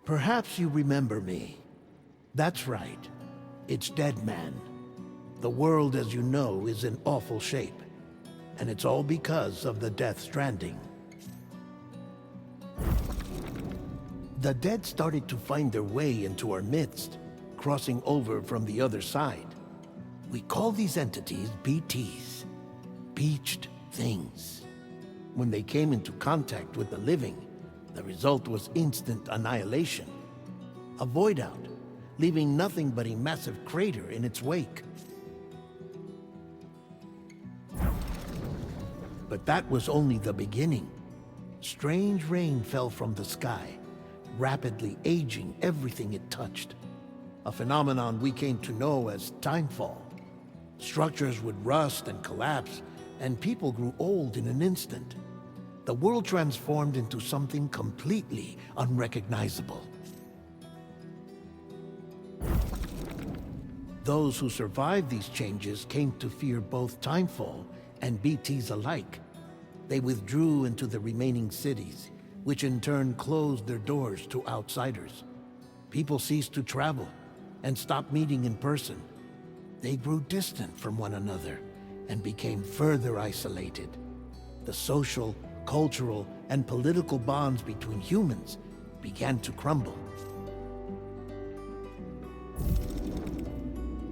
Perhaps you remember me. That's right. It's Deadman. The world, as you know, is in awful shape. And it's all because of the Death Stranding. The dead started to find their way into our midst, crossing over from the other side. We call these entities BTs, Beached Things. When they came into contact with the living, the result was instant annihilation. A void out, leaving nothing but a massive crater in its wake. But that was only the beginning. Strange rain fell from the sky, rapidly aging everything it touched. A phenomenon we came to know as timefall. Structures would rust and collapse, and people grew old in an instant. The world transformed into something completely unrecognizable. Those who survived these changes came to fear both timefall and BTs alike. They withdrew into the remaining cities, which in turn closed their doors to outsiders. People ceased to travel and stopped meeting in person. They grew distant from one another and became further isolated. The social, cultural, and political bonds between humans began to crumble.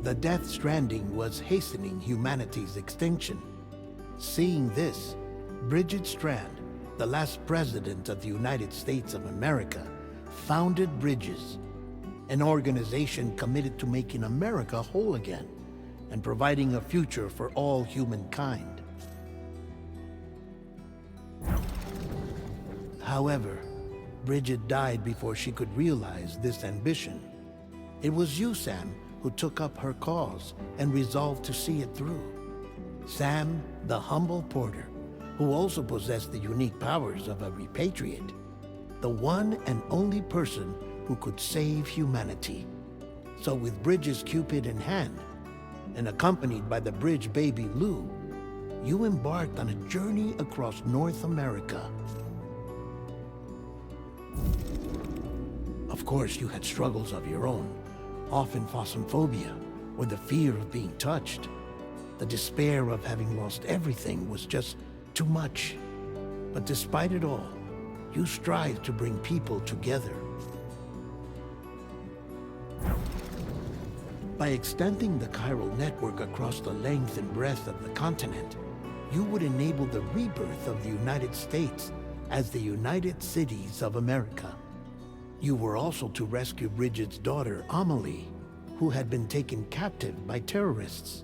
The Death Stranding was hastening humanity's extinction. Seeing this, Bridget Strand, the last president of the United States of America, founded Bridges, an organization committed to making America whole again and providing a future for all humankind. However, Bridget died before she could realize this ambition. It was you, Sam, who took up her cause and resolved to see it through. Sam, the humble porter, who also possessed the unique powers of a repatriate, the one and only person who could save humanity. So with Bridges' Cupid in hand, and accompanied by the bridge baby Lou, you embarked on a journey across North America. Of course, you had struggles of your own, often phasmophobia, or the fear of being touched. The despair of having lost everything was just too much. But despite it all, you strive to bring people together. By extending the chiral network across the length and breadth of the continent, you would enable the rebirth of the United States as the United Cities of America. You were also to rescue Bridget's daughter, Amelie, who had been taken captive by terrorists.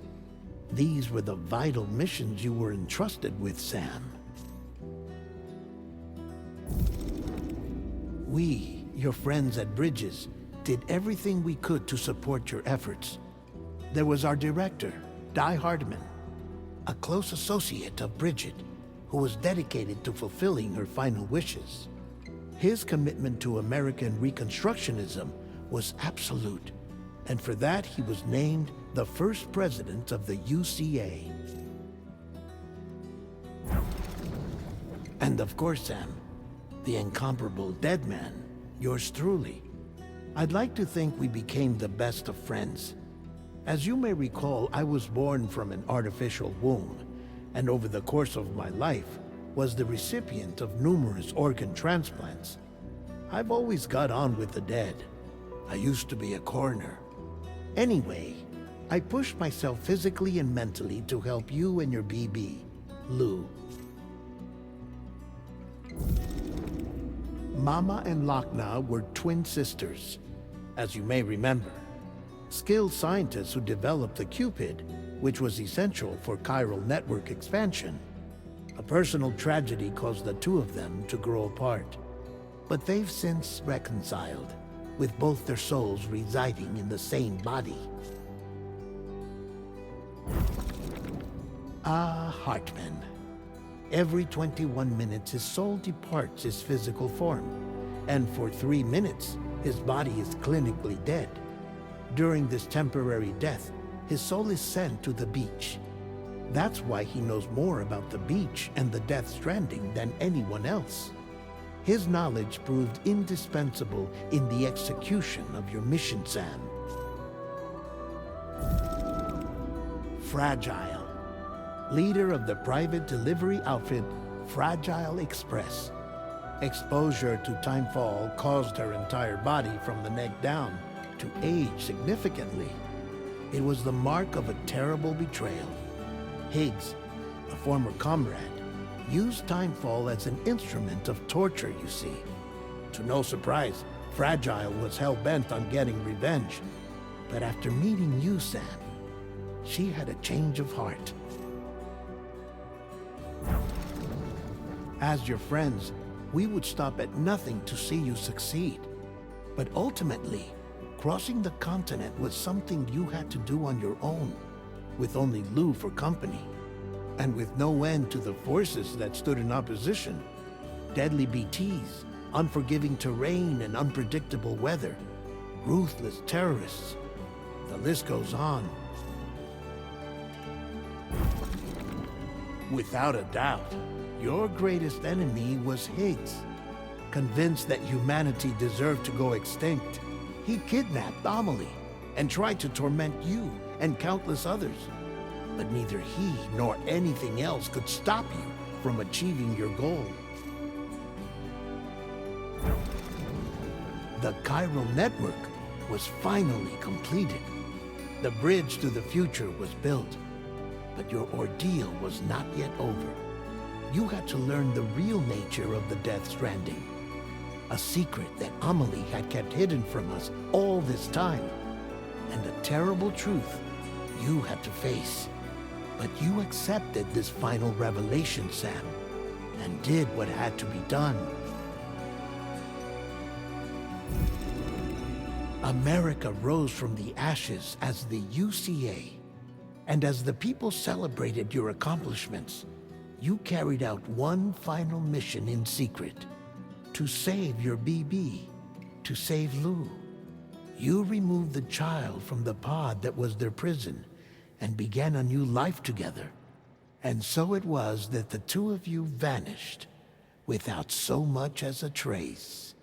These were the vital missions you were entrusted with, Sam. We, your friends at Bridges, did everything we could to support your efforts. There was our director, Di Hardman, a close associate of Bridget, who was dedicated to fulfilling her final wishes. His commitment to American Reconstructionism was absolute, and for that he was named the first president of the UCA. And of course, Sam, the incomparable Deadman, yours truly. I'd like to think we became the best of friends. As you may recall, I was born from an artificial womb, and over the course of my life, was the recipient of numerous organ transplants. I've always got on with the dead. I used to be a coroner. Anyway, I pushed myself physically and mentally to help you and your BB, Lou. Mama and Lakna were twin sisters, as you may remember. Skilled scientists who developed the Cupid, which was essential for chiral network expansion. A personal tragedy caused the two of them to grow apart. But they've since reconciled, with both their souls residing in the same body. Ah, Hartman. Every 21 minutes his soul departs his physical form, and for 3 minutes his body is clinically dead. During this temporary death, his soul is sent to the beach. That's why he knows more about the beach and the Death Stranding than anyone else. His knowledge proved indispensable in the execution of your mission, Sam. Fragile, leader of the private delivery outfit Fragile Express. Exposure to timefall caused her entire body from the neck down to age significantly. It was the mark of a terrible betrayal. Higgs, a former comrade, used timefall as an instrument of torture, you see. To no surprise, Fragile was hell-bent on getting revenge. But after meeting you, Sam, she had a change of heart. As your friends, we would stop at nothing to see you succeed. But ultimately, crossing the continent was something you had to do on your own, with only Lou for company. And with no end to the forces that stood in opposition. Deadly BTs, unforgiving terrain and unpredictable weather, ruthless terrorists. The list goes on. Without a doubt, your greatest enemy was Higgs. Convinced that humanity deserved to go extinct, he kidnapped Amelie and tried to torment you and countless others. But neither he nor anything else could stop you from achieving your goal. The chiral network was finally completed. The bridge to the future was built. But your ordeal was not yet over. You had to learn the real nature of the Death Stranding. A secret that Amelie had kept hidden from us all this time. And a terrible truth you had to face. But you accepted this final revelation, Sam, and did what had to be done. America rose from the ashes as the UCA. And as the people celebrated your accomplishments, you carried out one final mission in secret. To save your BB, to save Lou. You removed the child from the pod that was their prison and began a new life together. And so it was that the two of you vanished without so much as a trace.